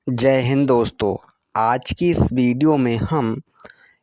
जय हिंद दोस्तों। आज की इस वीडियो में हम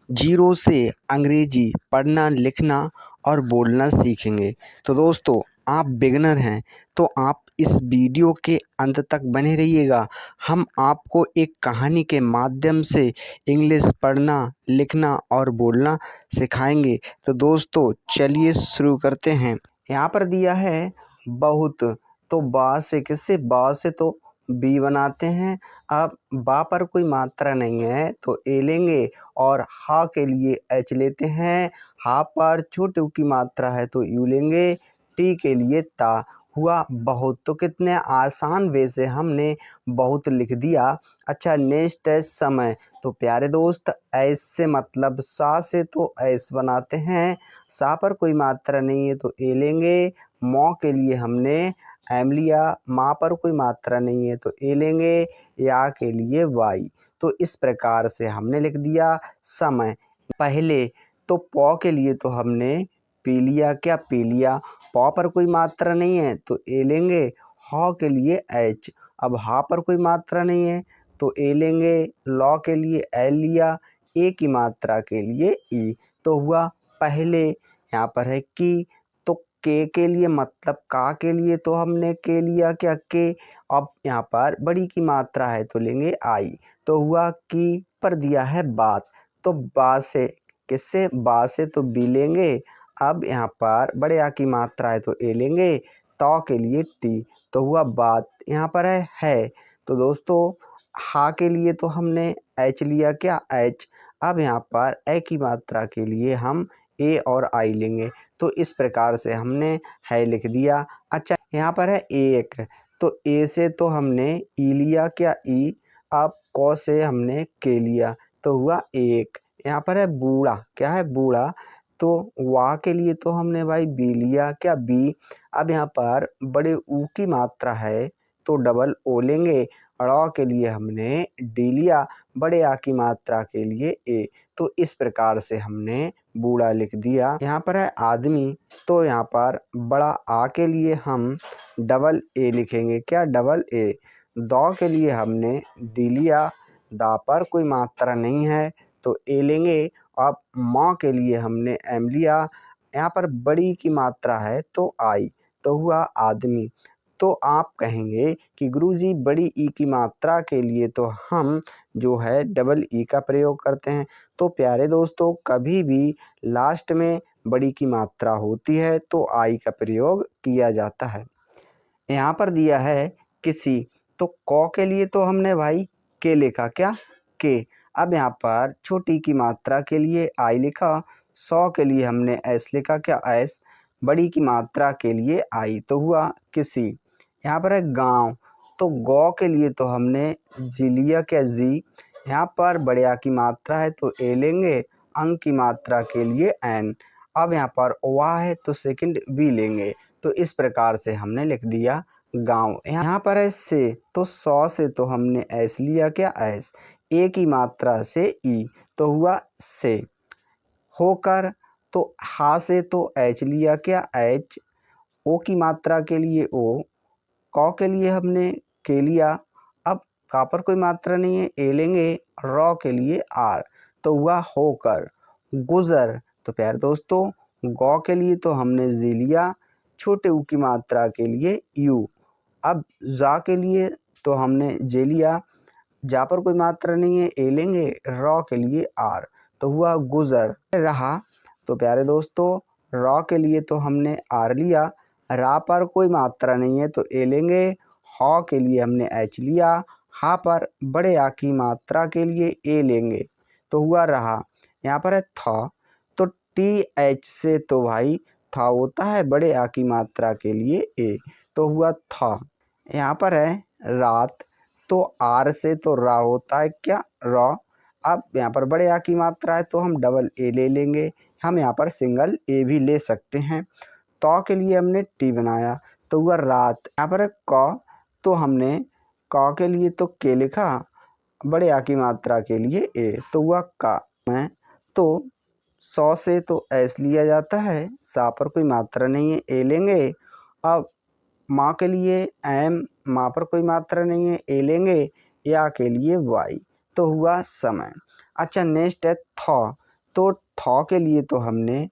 जीरो से अंग्रेजी पढ़ना लिखना और बोलना सीखेंगे। तो दोस्तों, आप बिगिनर हैं तो आप इस वीडियो के अंत तक बने रहिएगा। हम आपको एक कहानी के माध्यम से इंग्लिश पढ़ना लिखना और बोलना सिखाएंगे। तो दोस्तों चलिए शुरू करते हैं। यहाँ पर दिया है बहुत, तो बा से किससे, बा से तो बी बनाते हैं। अब बा पर कोई मात्रा नहीं है तो ए लेंगे और हा के लिए एच लेते हैं। हा पर छोटे ऊ की मात्रा है तो यू लेंगे। टी के लिए ता। हुआ बहुत। तो कितने आसान वे से हमने बहुत लिख दिया। अच्छा, नेक्स्ट है समय। तो प्यारे दोस्त, ऐस से मतलब सा से तो ऐस बनाते हैं। सा पर कोई मात्रा नहीं है तो ए लेंगे। मौ के लिए हमने एम लिया। माँ पर कोई मात्रा नहीं है तो ए लेंगे। या के लिए वाई। तो इस प्रकार से हमने लिख दिया समय। पहले तो पौ के लिए तो हमने पी लिया, क्या पी लिया। पौ पर कोई मात्रा नहीं है तो ए लेंगे। हौ के लिए एच। अब हा पर कोई मात्रा नहीं है तो ए लेंगे। लौ के लिए एल लिया। ए की मात्रा के लिए ई। तो हुआ पहले। यहाँ पर है की। तो के लिए मतलब का के लिए तो हमने के लिया, क्या के। अब यहाँ पर बड़ी की मात्रा है तो लेंगे आई। तो हुआ की। पर दिया है बात। तो बा से किससे, बा से तो बी लेंगे। अब यहाँ पर बड़े आ की मात्रा है तो ए लेंगे। तो के लिए टी। तो हुआ बात। यहाँ पर है। तो दोस्तों, हा के लिए तो हमने एच लिया, क्या एच। अब यहाँ पर ए की मात्रा के लिए हम ए और आई लेंगे। तो इस प्रकार से हमने है लिख दिया। अच्छा, यहाँ पर है एक। तो ए से तो हमने ई लिया, क्या ई। अब कौ से हमने के लिया तो हुआ एक। यहाँ पर है बूढ़ा, क्या है बूढ़ा। तो वाह के लिए तो हमने भाई बी लिया, क्या बी। अब यहाँ पर बड़े ऊ की मात्रा है तो डबल ओ लेंगे। ड़ के लिए हमने डी लिया। बड़े आ की मात्रा के लिए ए। तो इस प्रकार से हमने बूढ़ा लिख दिया। यहाँ पर है आदमी। तो यहाँ पर बड़ा आ के लिए हम डबल ए लिखेंगे, क्या डबल ए। दौ के लिए हमने डी लिया। दा पर कोई मात्रा नहीं है तो ए लेंगे। अब माँ के लिए हमने एम लिया। यहाँ पर बड़ी की मात्रा है तो आई। तो हुआ आदमी। तो आप कहेंगे कि गुरुजी बड़ी ई की मात्रा के लिए तो हम जो है डबल ई का प्रयोग करते हैं। तो प्यारे दोस्तों, कभी भी लास्ट में बड़ी की मात्रा होती है तो आई का प्रयोग किया जाता है। यहाँ पर दिया है किसी। तो कौ के लिए तो हमने भाई के लिखा, क्या के। अब यहाँ पर छोटी की मात्रा के लिए आई लिखा। सौ के लिए हमने एस लिखा, क्या एस। बड़ी की मात्रा के लिए आई। तो हुआ किसी। यहाँ पर है गांव। तो गौ के लिए तो हमने जी लिया, क्या जी। यहाँ पर बड़े आ की मात्रा है तो ए लेंगे। अंक की मात्रा के लिए एन। अब यहाँ पर वाह है तो सेकंड वी लेंगे। तो इस प्रकार से हमने लिख दिया गांव। यहाँ पर है से। तो सौ से तो हमने एस लिया, क्या एस। ए की मात्रा से ई। तो हुआ से। होकर। तो हा से तो एच लिया, क्या एच। ओ की मात्रा के लिए ओ। कौ के लिए हमने के लिया। अब का पर कोई मात्रा नहीं है ए लेंगे। रॉ के लिए आर। तो हुआ होकर। गुजर। तो प्यारे दोस्तों, गौ के लिए तो हमने जी लिया। छोटे ऊ की मात्रा के लिए यू। अब जा के लिए तो हमने जे लिया। जा पर कोई मात्रा नहीं है ए लेंगे। रॉ के लिए आर। तो हुआ गुजर। रहा। तो प्यारे दोस्तों, रॉ के लिए तो हमने आर लिया। रा पर कोई मात्रा नहीं है तो ए लेंगे। हॉ के लिए हमने एच लिया। हा पर बड़े आ की मात्रा के लिए ए लेंगे। तो हुआ रहा। यहाँ पर है था। तो टी एच से तो भाई था होता है बड़े आ की मात्रा के लिए ए। तो हुआ था। यहाँ पर है रात। तो आर से तो रा होता है, क्या रॉ। अब यहाँ पर बड़े आ की मात्रा है तो हम डबल ए ले लेंगे। हम यहाँ पर सिंगल ए भी ले सकते हैं। तो के लिए हमने टी बनाया तो हुआ रात। यहाँ पर है क। तो हमने क के लिए तो के लिखा। बड़े आ की मात्रा के लिए ए। तो हुआ का। मैं तो सौ से तो एस लिया जाता है। सा पर कोई मात्रा नहीं है ए लेंगे। अब माँ के लिए एम। माँ पर कोई मात्रा नहीं है ए लेंगे। या के लिए वाई, तो हुआ समय। अच्छा नेक्स्ट है थॉ, तो थॉ के लिए तो हमने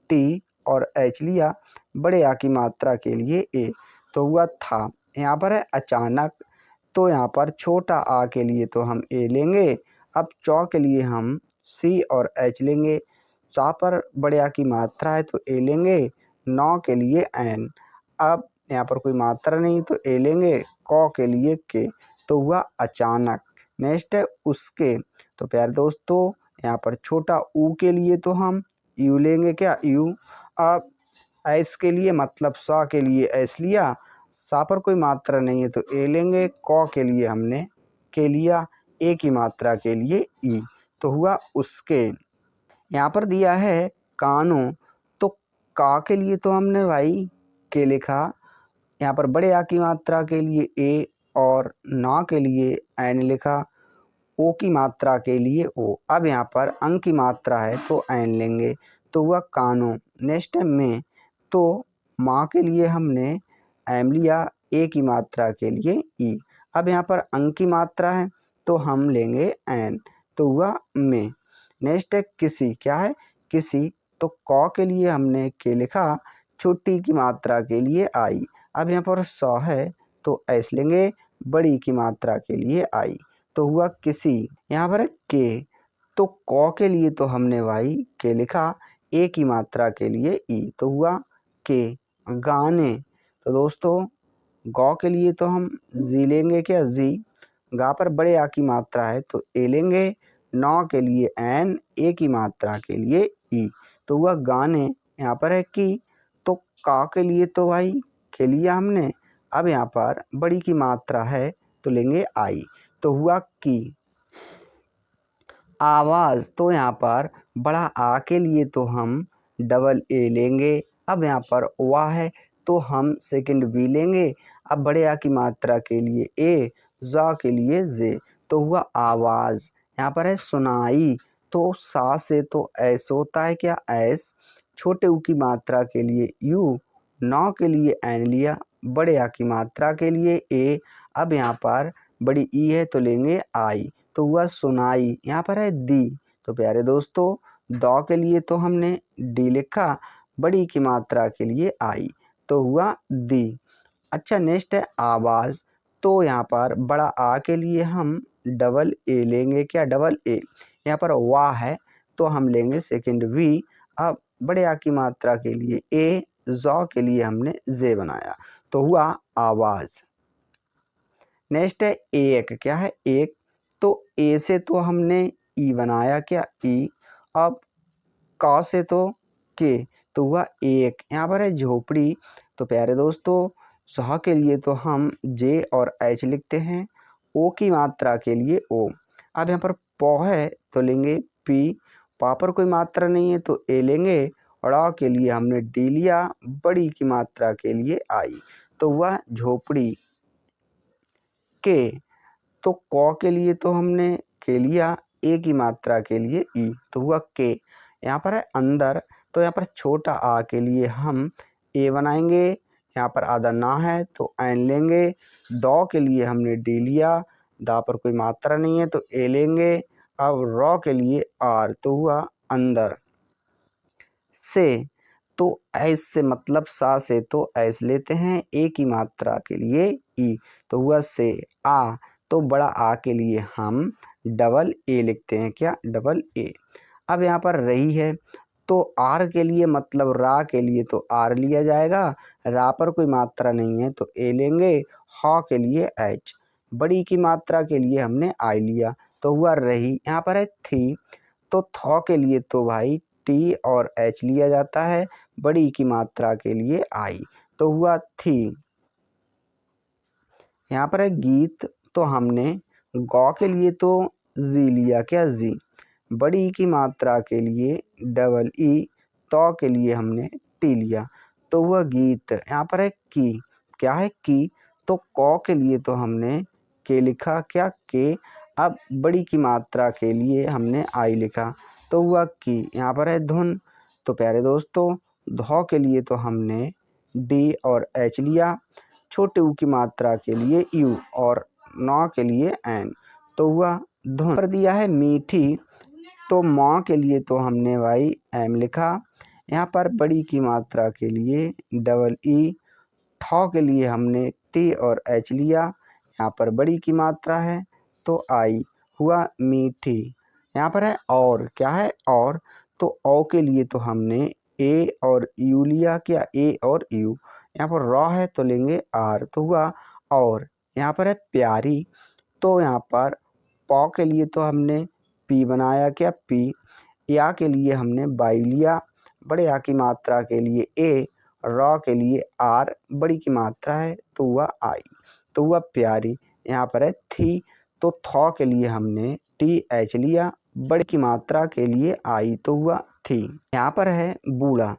टी और एच लिया, बड़े आ की मात्रा के लिए ए, तो हुआ था। यहाँ पर है अचानक, तो यहाँ पर छोटा आ के लिए तो हम ए लेंगे। अब चौ के लिए हम सी और एच लेंगे, चौ पर बड़े आ की मात्रा है तो ए लेंगे। नौ के लिए एन, अब यहाँ पर कोई मात्रा नहीं तो ए लेंगे। कौ के लिए के, तो हुआ अचानक। नेक्स्ट है उसके, तो प्यारे दोस्तों यहाँ पर छोटा ऊ के लिए तो हम यू लेंगे, क्या यू। अब एस के लिए मतलब सा के लिए एस लिया, सा पर कोई मात्रा नहीं है तो ए लेंगे। कौ के लिए हमने के लिया, ए की मात्रा के लिए ई, तो हुआ उसके। यहाँ पर दिया है कानों, तो का के लिए तो हमने भाई के लिखा, यहाँ पर बड़े आ की मात्रा के लिए ए और ना के लिए एन लिखा, ओ की मात्रा के लिए ओ। अब यहाँ पर अंक की मात्रा है तो एन लेंगे, तो हुआ कानों। नेक्स्ट है में, तो माँ के लिए हमने एम लिया, ए की मात्रा के लिए ई। अब यहाँ पर अंक की मात्रा है तो हम लेंगे एन, तो हुआ में। नेक्स्ट है किसी, क्या है किसी, तो कौ के लिए हमने के लिखा, छोटी की मात्रा के लिए आई। अब यहाँ पर 100 है तो एस लेंगे, बड़ी की मात्रा के लिए आई, तो हुआ किसी। यहाँ पर है के, तो कौ के लिए तो हमने भाई के लिखा, ए की मात्रा के लिए ई, तो हुआ के। गाने, तो दोस्तों गौ के लिए तो हम जी लेंगे, क्या जी। गा पर बड़े आ की मात्रा है तो ए लेंगे। नौ के लिए एन, ए की मात्रा के लिए ई, तो हुआ गाने। यहाँ पर है की, तो का के लिए तो भाई के लिया हमने। अब यहाँ पर बड़ी की मात्रा है तो लेंगे आई, तो हुआ की। आवाज़, तो यहाँ पर बड़ा आ के लिए तो हम डबल ए लेंगे। अब यहाँ पर वाह है तो हम सेकंड वी लेंगे। अब बड़े आ की मात्रा के लिए ए, जा के लिए जे, तो हुआ आवाज़। यहाँ पर है सुनाई, तो सा से तो एस होता है, क्या एस। छोटे ऊ की मात्रा के लिए यू, नौ के लिए एन लिया, बड़े आ की मात्रा के लिए ए। अब यहाँ पर बड़ी ई है तो लेंगे आई, तो हुआ सुनाई। यहाँ पर है दी, तो प्यारे दोस्तों दौ के लिए तो हमने डी लिखा, बड़ी की मात्रा के लिए आई, तो हुआ दी। अच्छा नेक्स्ट है आवाज़, तो यहाँ पर बड़ा आ के लिए हम डबल ए लेंगे, क्या डबल ए। यहाँ पर वाह है तो हम लेंगे सेकंड वी। अब बड़े आ की मात्रा के लिए ए, जौ के लिए हमने जे बनाया, तो हुआ आवाज़। नेक्स्ट है एक, क्या है एक, तो ए से तो हमने ई बनाया, क्या ई। अब का से तो के, तो हुआ एक। यहाँ पर है झोपड़ी, तो प्यारे दोस्तों सह के लिए तो हम जे और एच लिखते हैं, ओ की मात्रा के लिए ओ। अब यहाँ पर पौ है तो लेंगे पी, पा पर कोई मात्रा नहीं है तो ए लेंगे, और आ के लिए हमने डी लिया, बड़ी की मात्रा के लिए आई, तो हुआ झोपड़ी। के, तो कौ के लिए तो हमने के लिया, ए की मात्रा के लिए ई, तो हुआ के। यहाँ पर है अंदर, तो यहाँ पर छोटा आ के लिए हम ए बनाएंगे। यहाँ पर आधा ना है तो एन लेंगे। दौ के लिए हमने डी लिया, दा पर कोई मात्रा नहीं है तो ए लेंगे। अब रौ के लिए आर, तो हुआ अंदर। से, तो ऐस से मतलब सा से तो ऐस लेते हैं, ए की मात्रा के लिए ई, तो हुआ से। आ, तो बड़ा आ के लिए हम डबल ए लिखते हैं, क्या डबल ए। अब यहाँ पर रही है, तो आर के लिए मतलब रा के लिए तो आर लिया जाएगा, रा पर कोई मात्रा नहीं है तो ए लेंगे। ह के लिए एच, बड़ी की मात्रा के लिए हमने आई लिया, तो हुआ रही। यहाँ पर है थी, तो थौ के लिए तो भाई टी और एच लिया जाता है, बड़ी की मात्रा के लिए आई, तो हुआ थी। यहाँ पर है गीत, तो हमने गौ के लिए तो जी लिया, क्या जी। बड़ी की मात्रा के लिए डबल ई, तो के लिए हमने टी लिया, तो वह गीत। यहाँ पर है की, क्या है की, तो कौ के लिए तो हमने के लिखा, क्या के। अब बड़ी की मात्रा के लिए हमने आई लिखा, तो हुआ की। यहाँ पर है धुन, तो प्यारे दोस्तों धौ के लिए तो हमने डी और एच लिया, छोटे ऊ की मात्रा के लिए यू, और नौ के लिए एन, तो हुआ धुन। पर दिया है मीठी, तो मौ के लिए तो हमने भाई एम लिखा। यहाँ पर बड़ी की मात्रा के लिए डबल ई, ठौ के लिए हमने टी और एच लिया। यहाँ पर बड़ी की मात्रा है तो आई, हुआ मीठी। यहाँ पर है और, क्या है और, तो औ के लिए तो हमने ए और यू लिया, क्या ए और यू। यहाँ पर रॉ है तो लेंगे आर, तो हुआ और। यहाँ पर है प्यारी, तो यहाँ पर पौ के लिए तो हमने पी बनाया, क्या पी। या के लिए हमने बाई लिया, बड़े आ की मात्रा के लिए ए, रॉ के लिए आर, बड़ी की मात्रा है तो हुआ आई, तो हुआ प्यारी। यहाँ पर है थी, तो थौ के लिए हमने टी एच लिया, बड़ी की मात्रा के लिए आई, तो हुआ थी। यहाँ पर है बूढ़ा,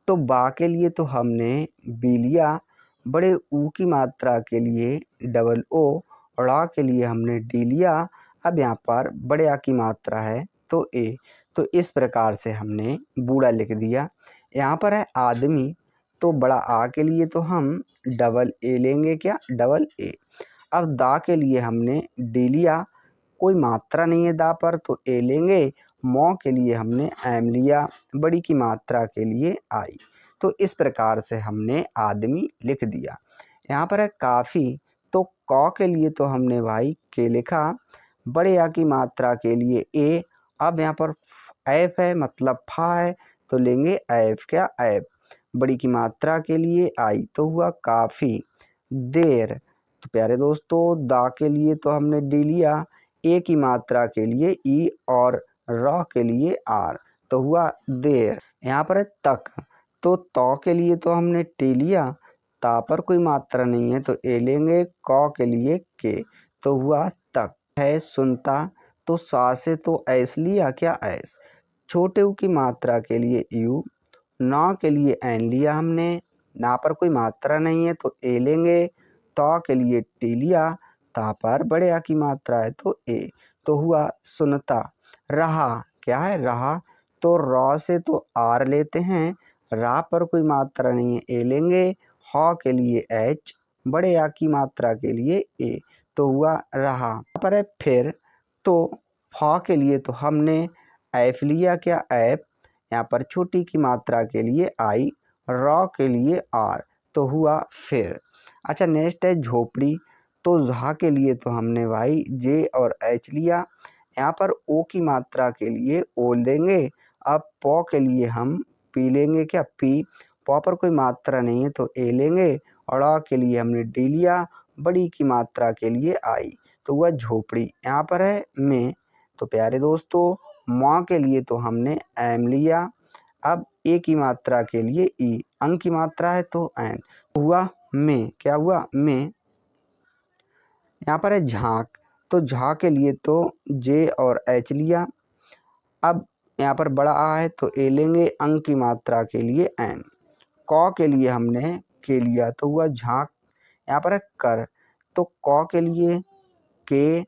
तो बा के लिए तो हमने बी लिया, बड़े ऊ की मात्रा के लिए डबल ओ, और आ के लिए हमने डी लिया। अब यहाँ पर बड़े आ की मात्रा है तो ए, तो इस प्रकार से हमने बूढ़ा लिख दिया। यहाँ पर है आदमी, तो बड़ा आ के लिए तो हम डबल ए लेंगे, क्या डबल ए। अब दा के लिए हमने डी लिया, कोई मात्रा नहीं है दा पर तो ए लेंगे। मौ के लिए हमने एम लिया, बड़ी की मात्रा के लिए आई, तो इस प्रकार से हमने आदमी लिख दिया। यहाँ पर है काफ़ी, तो कौ के लिए तो हमने भाई के लिखा, बड़े आ की मात्रा के लिए ए। अब यहाँ पर एफ है मतलब फा है तो लेंगे एफ, क्या एफ, बड़ी की मात्रा के लिए आई, तो हुआ काफ़ी देर। तो प्यारे दोस्तों दा के लिए तो हमने डी लिया, ए की मात्रा के लिए ई और रॉ के लिए आर, तो हुआ देर। यहाँ पर है तक, तो तौ के लिए तो हमने टी लिया, ता पर कोई मात्रा नहीं है तो ए लेंगे, कौ के लिए के, तो हुआ तक। है सुनता, तो सा से तो एस लिया, क्या एस, छोटे ऊ की मात्रा के लिए यू, नौ के लिए एन लिया हमने, ना पर कोई मात्रा नहीं है तो ए लेंगे, तौ के लिए टी लिया, ता पर बड़े आ की मात्रा है तो ए, तो हुआ सुनता। रहा, क्या है रहा, तो रॉ से तो आर लेते हैं, रा पर कोई मात्रा नहीं है ए लेंगे, हौ के लिए एच, बड़े आ की मात्रा के लिए ए, तो हुआ रहा। यहाँ पर है फिर, तो फौ के लिए तो हमने एफ लिया, क्या एफ, यहाँ पर छोटी की मात्रा के लिए आई, रॉ के लिए आर, तो हुआ फिर। अच्छा नेक्स्ट है झोपड़ी, तो झा के लिए तो हमने भाई जे और एच लिया, यहाँ पर ओ की मात्रा के लिए ओ लेंगे। अब पौ के लिए हम पी लेंगे, क्या पी, पौ पर कोई मात्रा नहीं है तो ए लेंगे, और आ के लिए हमने डी लिया, बड़ी की मात्रा के लिए आई, तो वह झोपड़ी। यहाँ पर है में, तो प्यारे दोस्तों मौ के लिए तो हमने एम लिया, अब ए की मात्रा के लिए ई, अंक की मात्रा है तो एन, हुआ में, क्या हुआ में। यहाँ पर है झांक, तो झा के लिए तो जे और एच लिया, अब यहाँ पर बड़ा आ है तो ए लेंगे, अंक की मात्रा के लिए एन, कौ के लिए हमने के लिया तो हुआ झांक। यहाँ पर है कर, तो कौ के लिए के,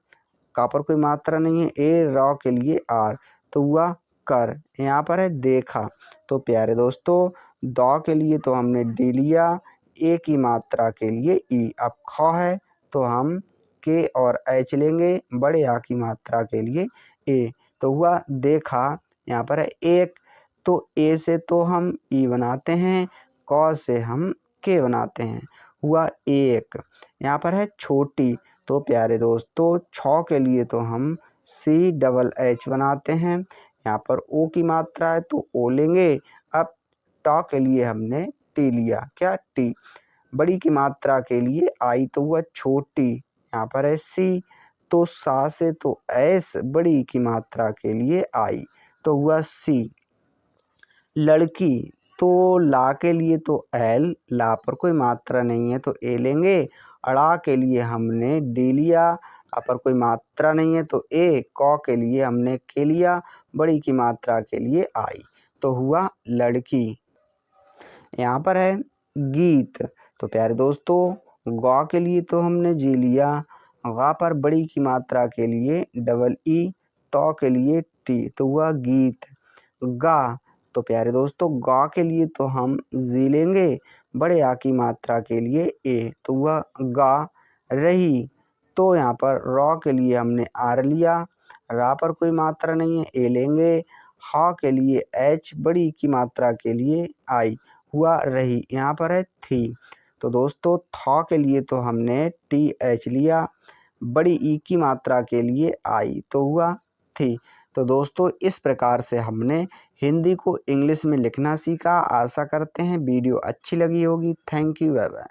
का पर कोई मात्रा नहीं है, ए रॉ के लिए आर, तो हुआ कर। यहाँ पर है देखा, तो प्यारे दोस्तों दौ के लिए तो हमने डी लिया, ए की मात्रा के लिए ई, अब खौ है तो हम के और एच लेंगे, बड़े आ की मात्रा के लिए ए, तो हुआ देखा। यहाँ पर है एक, तो ए से तो हम ई बनाते हैं, कौ से हम के बनाते हैं, हुआ एक। यहाँ पर है छोटी, तो प्यारे दोस्तों छौ के लिए तो हम सी डबल एच बनाते हैं, यहाँ पर ओ की मात्रा है तो ओ लेंगे, अब टॉ के लिए हमने टी लिया, क्या टी, बड़ी की मात्रा के लिए आई, तो हुआ छोटी। यहाँ पर है सी, तो सा से तो एस, बड़ी की मात्रा के लिए आई, तो हुआ सी। लड़की, तो ला के लिए तो एल, ला पर कोई मात्रा नहीं है तो ए लेंगे, अड़ा के लिए हमने डी लिया, आ पर कोई मात्रा नहीं है तो ए, कौ के लिए हमने के लिया, बड़ी की मात्रा के लिए आई, तो हुआ लड़की। यहाँ पर है गीत, तो प्यारे दोस्तों गौ के लिए तो हमने जी लिया, गा पर बड़ी की मात्रा के लिए डबल ई, तौ के लिए टी, तो हुआ गीत। गा, तो प्यारे दोस्तों गा के लिए तो हम जी लेंगे, बड़े आ की मात्रा के लिए ए, तो हुआ गा रही। तो यहाँ पर रॉ के लिए हमने आर लिया, रा पर कोई मात्रा नहीं है ए लेंगे, हा के लिए एच, बड़ी की मात्रा के लिए आई, हुआ रही, यहाँ पर है थी। तो दोस्तों था के लिए तो हमने टी एच लिया, बड़ी ई की मात्रा के लिए आई तो हुआ थी। तो दोस्तों इस प्रकार से हमने हिंदी को इंग्लिश में लिखना सीखा। आशा करते हैं वीडियो अच्छी लगी होगी। Thank you, bye bye.